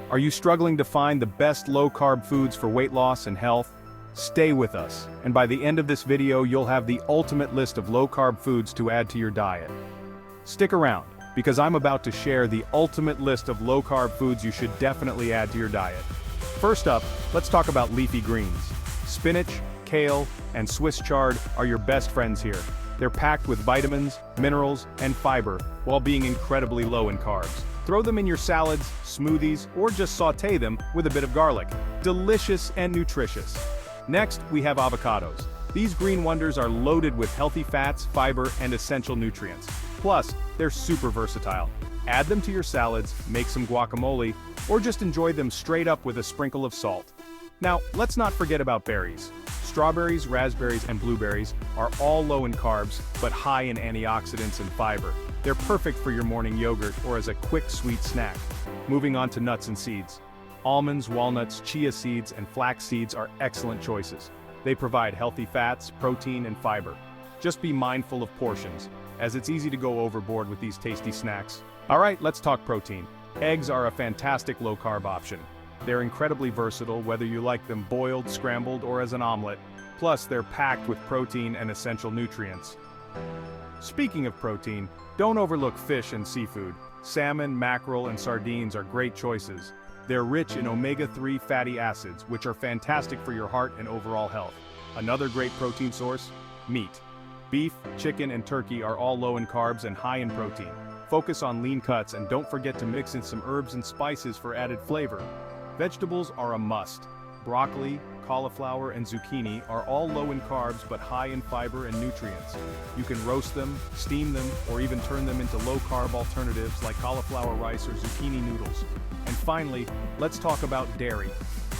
Are you struggling to find the best low-carb foods for weight loss and health? Stay with us, and by the end of this video you'll have the ultimate list of low-carb foods to add to your diet. Stick around, because I'm about to share the ultimate list of low-carb foods you should definitely add to your diet. First up, let's talk about leafy greens. Spinach, kale, and Swiss chard are your best friends here. They're packed with vitamins, minerals, and fiber, while being incredibly low in carbs. Throw them in your salads, smoothies, or just sauté them with a bit of garlic. Delicious and nutritious. Next, we have avocados. These green wonders are loaded with healthy fats, fiber, and essential nutrients. Plus, they're super versatile. Add them to your salads, make some guacamole, or just enjoy them straight up with a sprinkle of salt. Now, let's not forget about berries. Strawberries, raspberries, and blueberries are all low in carbs, but high in antioxidants and fiber. They're perfect for your morning yogurt or as a quick sweet snack. Moving on to nuts and seeds. Almonds, walnuts, chia seeds, and flax seeds are excellent choices. They provide healthy fats, protein, and fiber. Just be mindful of portions, as it's easy to go overboard with these tasty snacks. Alright, let's talk protein. Eggs are a fantastic low-carb option. They're incredibly versatile, whether you like them boiled, scrambled, or as an omelet. Plus, they're packed with protein and essential nutrients. Speaking of protein, don't overlook fish and seafood. Salmon, mackerel, and sardines are great choices. They're rich in omega-3 fatty acids, which are fantastic for your heart and overall health. Another great protein source? Meat. Beef, chicken, and turkey are all low in carbs and high in protein. Focus on lean cuts and don't forget to mix in some herbs and spices for added flavor. Vegetables are a must. Broccoli, cauliflower, and zucchini are all low in carbs but high in fiber and nutrients. You can roast them, steam them, or even turn them into low-carb alternatives like cauliflower rice or zucchini noodles. And finally, let's talk about dairy.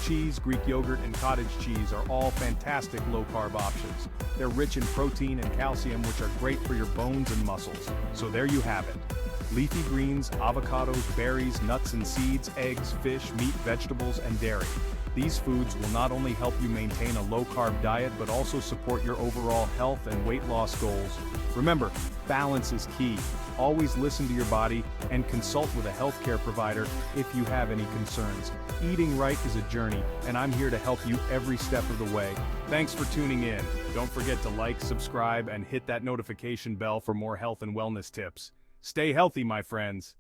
Cheese, Greek yogurt, and cottage cheese are all fantastic low-carb options. They're rich in protein and calcium, which are great for your bones and muscles. So there you have it. Leafy greens, avocados, berries, nuts and seeds, eggs, fish, meat, vegetables, and dairy. These foods will not only help you maintain a low-carb diet but also support your overall health and weight loss goals. Remember, balance is key. Always listen to your body and consult with a healthcare provider if you have any concerns. Eating right is a journey, and I'm here to help you every step of the way. Thanks for tuning in. Don't forget to like, subscribe, and hit that notification bell for more health and wellness tips. Stay healthy, my friends.